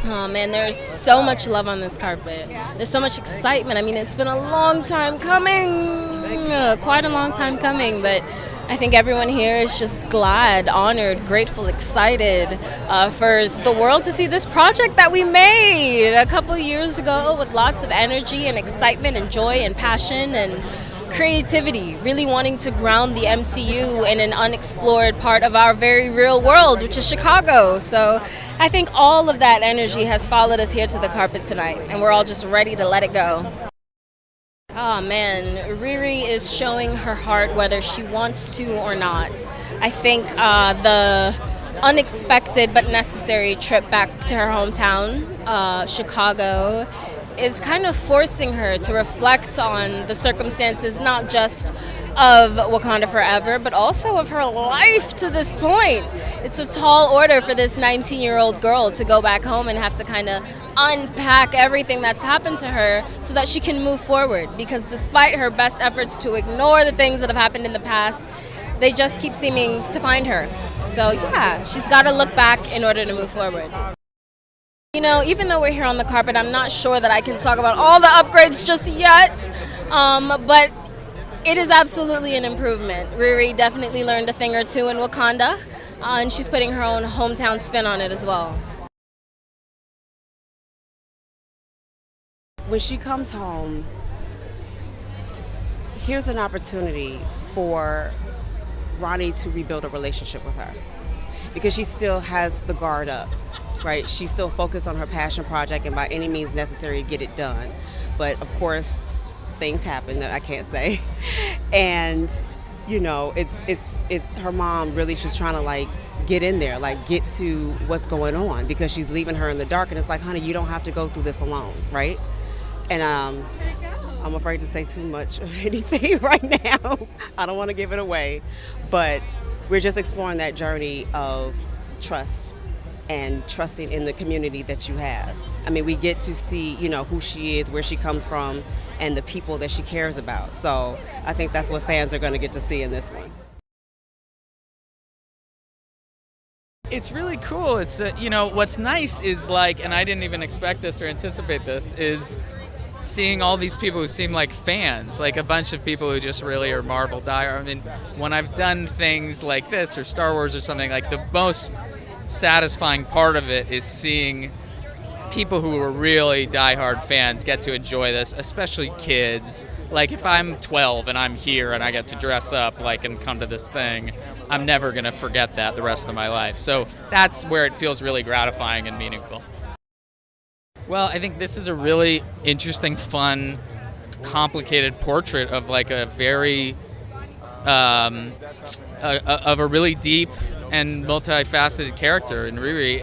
Oh man, there's so much love on this carpet. There's so much excitement. I mean, it's been a long time coming, quite a long time coming, but I think everyone here is just glad, honored, grateful, excited for the world to see this project that we made a couple years ago with lots of energy and excitement and joy and passion and creativity, really wanting to ground the MCU in an unexplored part of our very real world, which is Chicago. So I think all of that energy has followed us here to the carpet tonight, and we're all just ready to let it go. Oh man, Riri is showing her heart whether she wants to or not. I think the unexpected but necessary trip back to her hometown, Chicago, is kind of forcing her to reflect on the circumstances, not just of Wakanda Forever, but also of her life to this point. It's a tall order for this 19-year-old girl to go back home and have to kind of unpack everything that's happened to her so that she can move forward. Because despite her best efforts to ignore the things that have happened in the past, they just keep seeming to find her. So yeah, she's got to look back in order to move forward. You know, even though we're here on the carpet, I'm not sure that I can talk about all the upgrades just yet, but it is absolutely an improvement. Riri definitely learned a thing or two in Wakanda, and she's putting her own hometown spin on it as well. When she comes home, here's an opportunity for Ronnie to rebuild a relationship with her, because she still has the guard up. Right, she's still focused on her passion project and by any means necessary to get it done. But of course, things happen that I can't say. And you know, it's her mom really just trying to like get in there, like get to what's going on, because she's leaving her in the dark. And it's like, honey, you don't have to go through this alone, right? And I'm afraid to say too much of anything right now. I don't want to give it away, but we're just exploring that journey of trust and trusting in the community that you have. I mean, we get to see, you know, who she is, where she comes from, and the people that she cares about. So I think that's what fans are going to get to see in this one. It's really cool. It's, you know, what's nice is like, and I didn't even expect this or anticipate this, is seeing all these people who seem like fans, like a bunch of people who just really are Marvel diehard. I mean, when I've done things like this or Star Wars or something, like the most satisfying part of it is seeing people who are really diehard fans get to enjoy this, especially kids. Like if I'm 12 and I'm here and I get to dress up like and come to this thing, I'm never going to forget that the rest of my life. So that's where it feels really gratifying and meaningful. Well, I think this is a really interesting, fun, complicated portrait of like a very of a really deep and multifaceted character in Riri.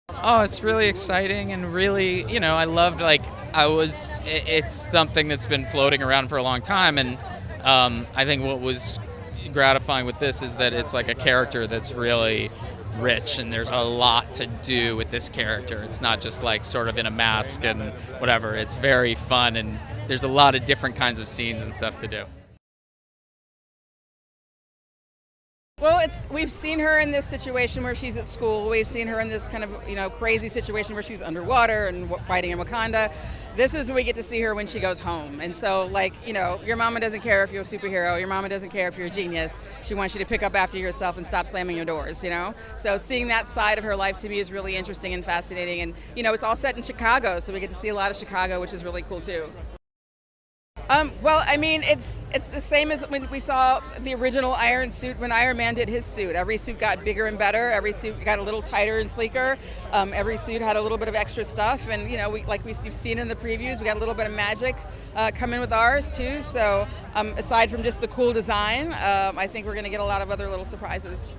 Oh, it's really exciting and really, you know, I loved, like, it's something that's been floating around for a long time, and I think what was gratifying with this is that it's like a character that's really rich, and there's a lot to do with this character. It's not just like sort of in a mask and whatever. It's very fun, and there's a lot of different kinds of scenes and stuff to do. Well, we've seen her in this situation where she's at school. We've seen her in this kind of, you know, crazy situation where she's underwater and fighting in Wakanda. This is when we get to see her when she goes home. And so, like, you know, your mama doesn't care if you're a superhero. Your mama doesn't care if you're a genius. She wants you to pick up after yourself and stop slamming your doors, you know? So seeing that side of her life to me is really interesting and fascinating. And, you know, it's all set in Chicago, so we get to see a lot of Chicago, which is really cool, too. Well, I mean, it's the same as when we saw the original Iron suit when Iron Man did his suit. Every suit got bigger and better. Every suit got a little tighter and sleeker. Every suit had a little bit of extra stuff. And, you know, we've seen in the previews, we got a little bit of magic come in with ours, too. So aside from just the cool design, I think we're going to get a lot of other little surprises.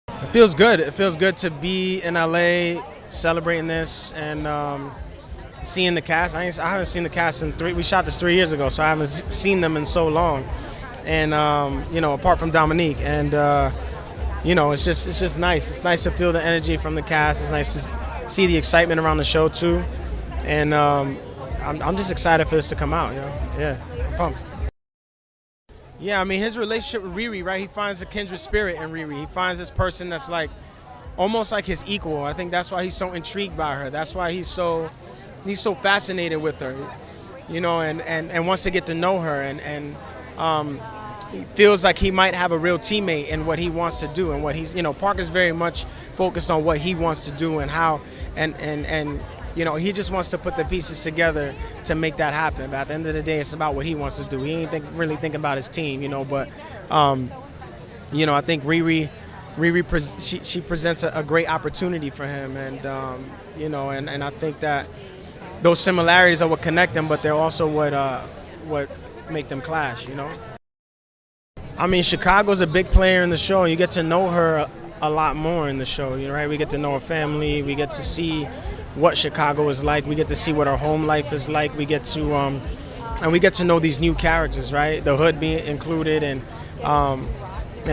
It feels good. It feels good to be in LA celebrating this and seeing the cast. I haven't seen the cast we shot this 3 years ago, so I haven't seen them in so long. And you know, apart from Dominique, and you know, it's just nice. It's nice to feel the energy from the cast. It's nice to see the excitement around the show too. And I'm just excited for this to come out. You know, yeah, I'm pumped. Yeah, I mean, his relationship with Riri, right? He finds a kindred spirit in Riri. He finds this person that's like, almost like his equal. I think that's why he's so intrigued by her. That's why he's so fascinated with her, you know, and wants to get to know her, and he feels like he might have a real teammate in what he wants to do and what he's, you know, Parker's very much focused on what he wants to do and how, and you know, he just wants to put the pieces together to make that happen. But at the end of the day, it's about what he wants to do. He ain't really thinking about his team, you know, but, you know, I think Riri she presents a great opportunity for him, and, you know, and I think that those similarities are what connect them, but they're also what make them clash, you know? I mean, Chicago's a big player in the show, and you get to know her a lot more in the show, you know, right? We get to know her family, we get to see what Chicago is like, we get to see what her home life is like, we get to, and we get to know these new characters, right? The hood being included, and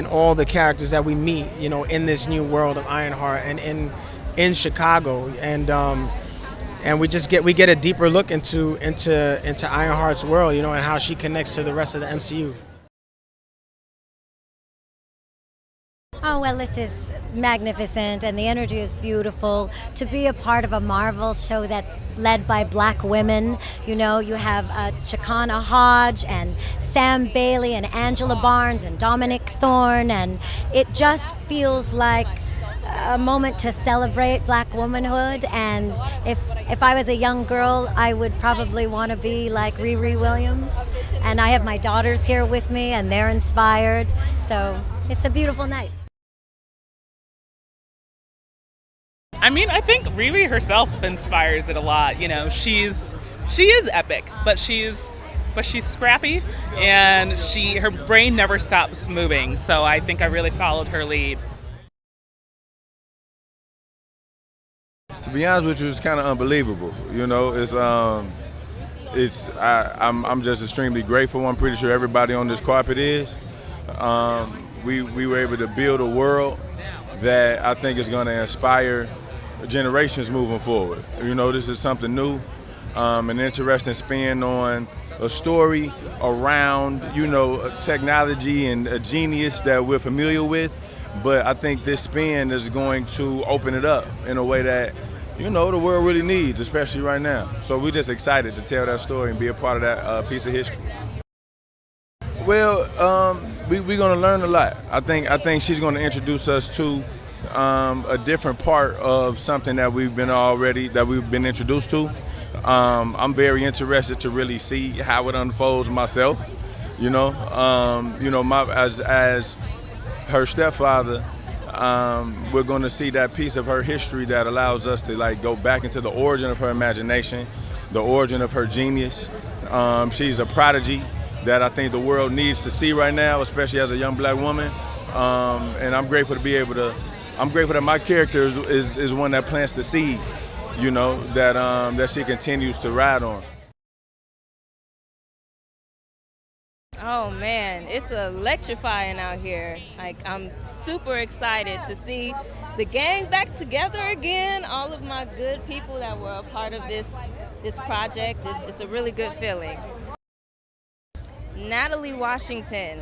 all the characters that we meet, you know, in this new world of Ironheart and in Chicago, and we get a deeper look into Ironheart's world, you know, and how she connects to the rest of the MCU. Oh, well, this is magnificent, and the energy is beautiful. To be a part of a Marvel show that's led by Black women, you know, you have Chakana Hodge and Sam Bailey and Angela Barnes and Dominique Thorne, and it just feels like a moment to celebrate Black womanhood. And if I was a young girl, I would probably want to be like Riri Williams. And I have my daughters here with me, and they're inspired. So it's a beautiful night. I mean, I think Riri herself inspires it a lot. You know, she is epic, but she's scrappy, and her brain never stops moving. So I think I really followed her lead. To be honest with you, it's kind of unbelievable. You know, I'm just extremely grateful. I'm pretty sure everybody on this carpet is. We were able to build a world that I think is going to inspire generations moving forward. You know, this is something new, an interesting spin on a story around, you know, technology and a genius that we're familiar with. But I think this spin is going to open it up in a way that, you know, the world really needs, especially right now. So we're just excited to tell that story and be a part of that piece of history. Well, we're going to learn a lot. I think she's going to introduce us to a different part of something that we've been introduced to. I'm very interested to really see how it unfolds myself. You know, as her stepfather, we're going to see that piece of her history that allows us to like go back into the origin of her imagination, the origin of her genius. She's a prodigy that I think the world needs to see right now, especially as a young Black woman. And I'm grateful that my character is one that plants the seed, you know, that she continues to ride on. Oh man, it's electrifying out here. Like, I'm super excited to see the gang back together again. All of my good people that were a part of this project. It's a really good feeling. Natalie Washington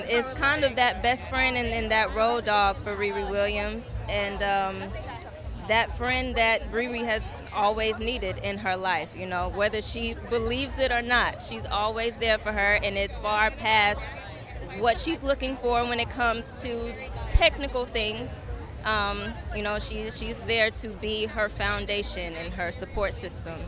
is kind of that best friend and that road dog for Riri Williams, and that friend that Riri has always needed in her life, you know, whether she believes it or not. She's always there for her, and it's far past what she's looking for when it comes to technical things. You know, she's there to be her foundation and her support system.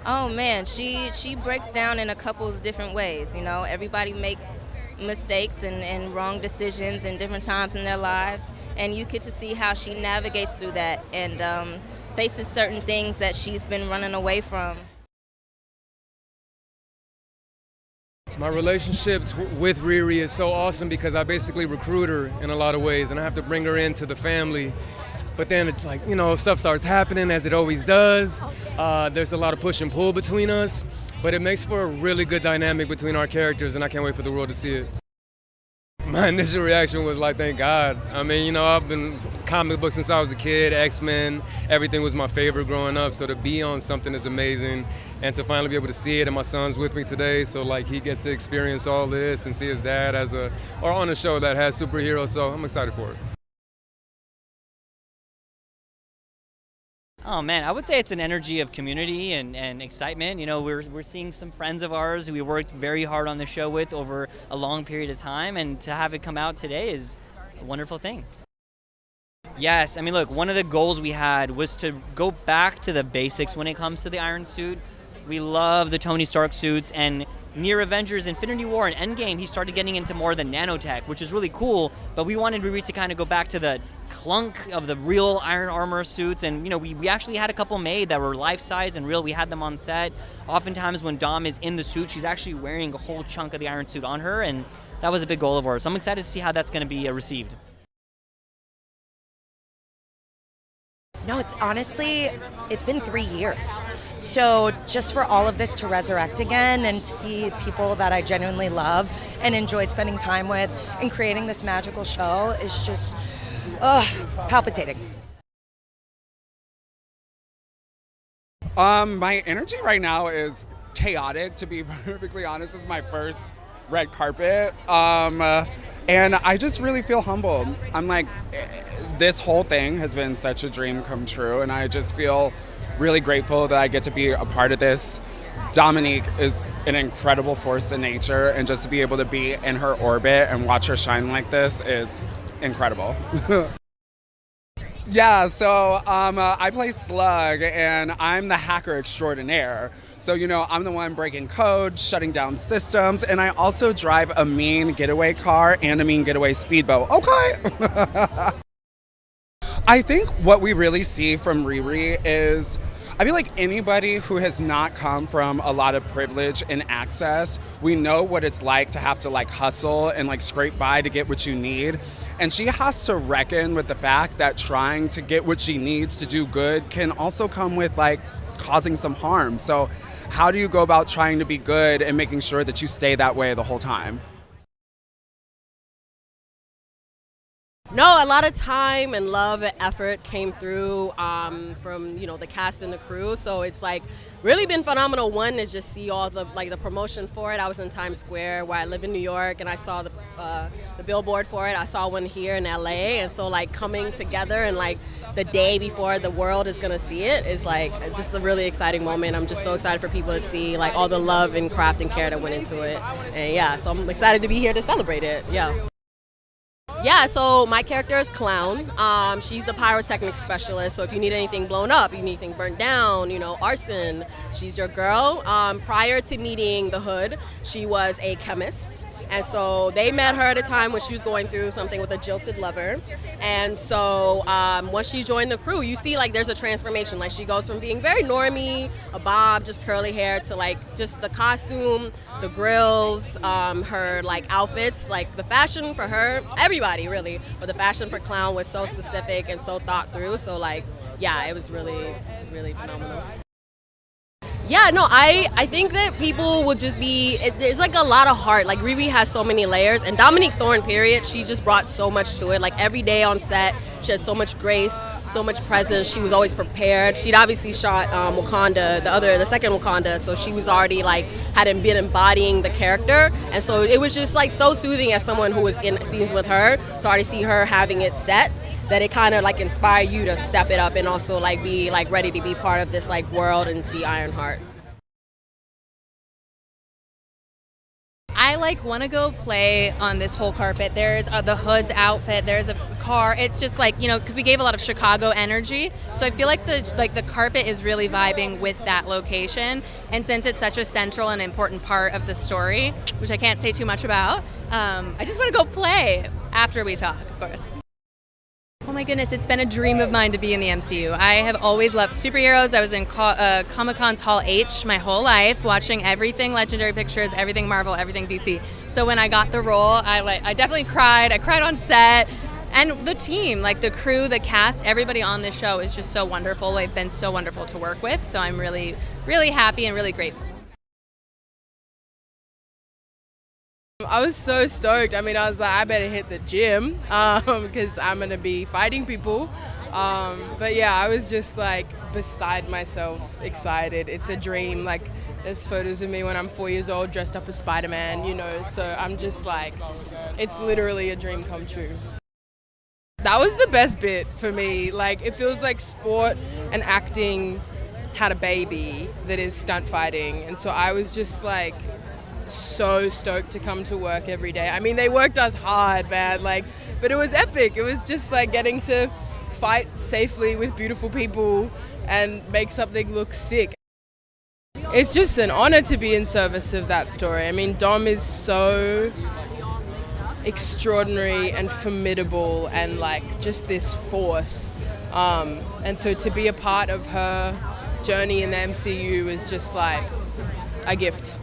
Oh man, she breaks down in a couple of different ways. You know, everybody makes mistakes and wrong decisions in different times in their lives, and you get to see how she navigates through that and faces certain things that she's been running away from. My relationship with Riri is so awesome because I basically recruit her in a lot of ways, and I have to bring her into the family. But then it's like, you know, stuff starts happening as it always does. There's a lot of push and pull between us, but it makes for a really good dynamic between our characters, and I can't wait for the world to see it. My initial reaction was like, thank God. I mean, you know, I've been comic books since I was a kid, X-Men, everything was my favorite growing up, so to be on something is amazing, and to finally be able to see it, and my son's with me today, so like he gets to experience all this and see his dad or on a show that has superheroes, so I'm excited for it. Oh man, I would say it's an energy of community and excitement. You know, we're seeing some friends of ours who we worked very hard on the show with over a long period of time, and to have it come out today is a wonderful thing. Yes, I mean, look, one of the goals we had was to go back to the basics when it comes to the Iron Suit. We love the Tony Stark suits, and near Avengers Infinity War and Endgame, he started getting into more of the nanotech, which is really cool, but we wanted Riri to kind of go back to the clunk of the real iron armor suits, and you know, we actually had a couple made that were life-size and real. We had them on set. Oftentimes when Dom is in the suit, she's actually wearing a whole chunk of the iron suit on her, and that was a big goal of ours. So I'm excited to see how that's going to be received. No, it's been 3 years. So just for all of this to resurrect again and to see people that I genuinely love and enjoyed spending time with and creating this magical show is just palpitating. My energy right now is chaotic, to be perfectly honest. This is my first red carpet. And I just really feel humbled. I'm like, this whole thing has been such a dream come true, and I just feel really grateful that I get to be a part of this. Dominique is an incredible force in nature, and just to be able to be in her orbit and watch her shine like this is incredible. Yeah, so I play Slug, and I'm the hacker extraordinaire. So, you know, I'm the one breaking code, shutting down systems, and I also drive a mean getaway car and a mean getaway speedboat. Okay. I think what we really see from Riri is, I feel like anybody who has not come from a lot of privilege and access, we know what it's like to have to like hustle and like scrape by to get what you need. And she has to reckon with the fact that trying to get what she needs to do good can also come with like causing some harm. So how do you go about trying to be good and making sure that you stay that way the whole time? No, a lot of time and love and effort came through from, you know, the cast and the crew. So it's like really been phenomenal. One is just see all the promotion for it. I was in Times Square where I live in New York, and I saw the billboard for it. I saw one here in L.A. And so like coming together and like the day before the world is gonna see it is like just a really exciting moment. I'm just so excited for people to see like all the love and craft and care that went into it. And yeah, so I'm excited to be here to celebrate it. Yeah, so my character is Clown. She's the pyrotechnics specialist, so if you need anything blown up, you need anything burnt down, you know, arson, she's your girl. Prior to meeting the Hood, she was a chemist. And so they met her at a time when she was going through something with a jilted lover. And so once she joined the crew, you see like there's a transformation. Like she goes from being very normie, a bob, just curly hair, to like just the costume, the grills, her like outfits, like the fashion for her, everybody really. But the fashion for Clown was so specific and so thought through. So like, yeah, it was really, really phenomenal. Yeah, no, I think that people will just be, there's like a lot of heart. Like Riri has so many layers, and Dominique Thorne, period, she just brought so much to it. Like every day on set, she had so much grace, so much presence. She was always prepared. She'd obviously shot Wakanda, the second Wakanda, so she was already like, hadn't been embodying the character. And so it was just like so soothing as someone who was in scenes with her to already see her having it set, that it kind of like inspire you to step it up and also like be like ready to be part of this like world and see Ironheart. I like want to go play on this whole carpet. There's the Hood's outfit. There's a car. It's just like, you know, because we gave a lot of Chicago energy, so I feel like the carpet is really vibing with that location. And since it's such a central and important part of the story, which I can't say too much about, I just want to go play after we talk, of course. Oh my goodness, it's been a dream of mine to be in the MCU. I have always loved superheroes. I was in Comic-Con's Hall H my whole life, watching everything Legendary Pictures, everything Marvel, everything DC. So when I got the role, I definitely cried. I cried on set. And the team, like the crew, the cast, everybody on this show is just so wonderful. They've been so wonderful to work with. So I'm really, really happy and really grateful. I was so stoked. I mean, I was like, I better hit the gym because I'm going to be fighting people. But yeah, I was just like beside myself, excited. It's a dream. Like, there's photos of me when I'm 4 years old dressed up as Spider-Man, you know. So I'm just like, it's literally a dream come true. That was the best bit for me. Like, it feels like sport and acting had a baby that is stunt fighting. And so I was just like so stoked to come to work every day. I mean, they worked us hard, man. Like, but it was epic. It was just like getting to fight safely with beautiful people and make something look sick. It's just an honor to be in service of that story. I mean, Dom is so extraordinary and formidable and like just this force. And so to be a part of her journey in the MCU is just like a gift.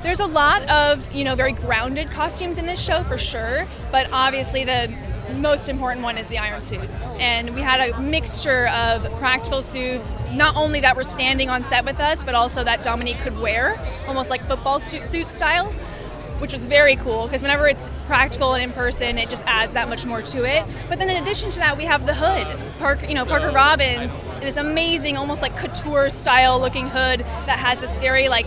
There's a lot of, very grounded costumes in this show for sure, but obviously the most important one is the iron suits. And we had a mixture of practical suits, not only that were standing on set with us, but also that Dominique could wear, almost like football suit style, which was very cool because whenever it's practical and in person, it just adds that much more to it. But then in addition to that, we have the hood. Parker Robbins, this amazing, almost like couture style looking hood that has this very like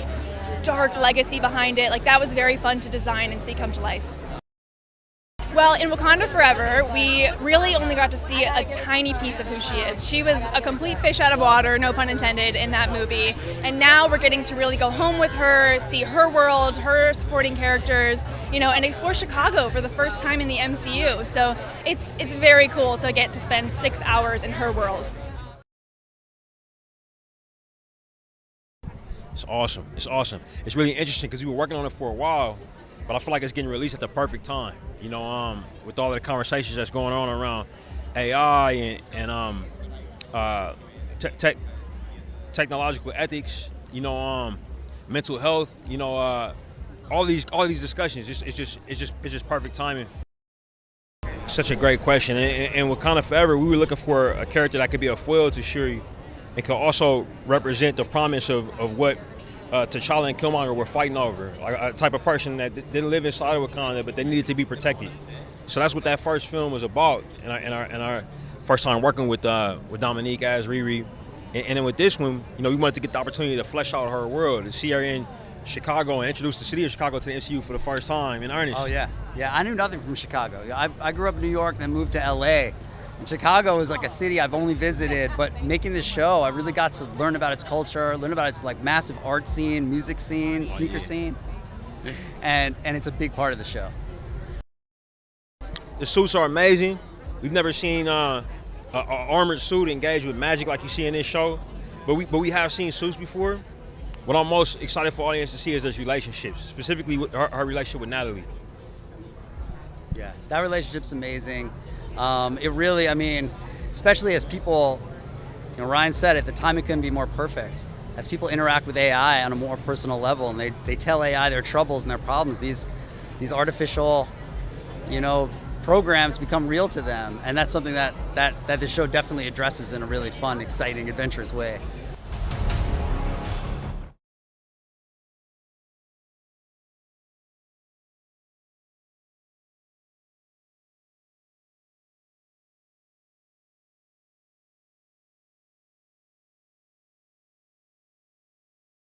dark legacy behind it. Like that was very fun to design and see come to life. Well, in Wakanda Forever, we really only got to see a tiny piece of who she is. She was a complete fish out of water, no pun intended, in that movie. And now we're getting to really go home with her, see her world, her supporting characters, and explore Chicago for the first time in the MCU. So it's very cool to get to spend 6 hours in her world. It's awesome. It's awesome. It's really interesting because we were working on it for a while, but I feel like it's getting released at the perfect time. With all of the conversations that's going on around AI and technological ethics, mental health, all these discussions. It's just perfect timing. Such a great question. And Wakanda Forever, we were looking for a character that could be a foil to Shuri and could also represent the promise of what T'Challa and Killmonger were fighting over, a type of person that didn't live inside of Wakanda, but they needed to be protected. So that's what that first film was about, and our first time working with Dominique as Riri, and then with this one, we wanted to get the opportunity to flesh out her world, to see her in Chicago and introduce the city of Chicago to the MCU for the first time in earnest. Oh yeah, I knew nothing from Chicago. I grew up in New York, then moved to L.A. And Chicago is like a city I've only visited, but making this show, I really got to learn about its culture, learn about its like massive art scene, music scene, sneaker scene, and it's a big part of the show. The suits are amazing. We've never seen an armored suit engage with magic like you see in this show, but we have seen suits before. What I'm most excited for audience to see is those relationships, specifically with her relationship with Natalie. Yeah, that relationship's amazing. It really, especially as people, Ryan said it, the timing couldn't be more perfect. As people interact with AI on a more personal level and they tell AI their troubles and their problems, these artificial, programs become real to them. And that's something that the show definitely addresses in a really fun, exciting, adventurous way.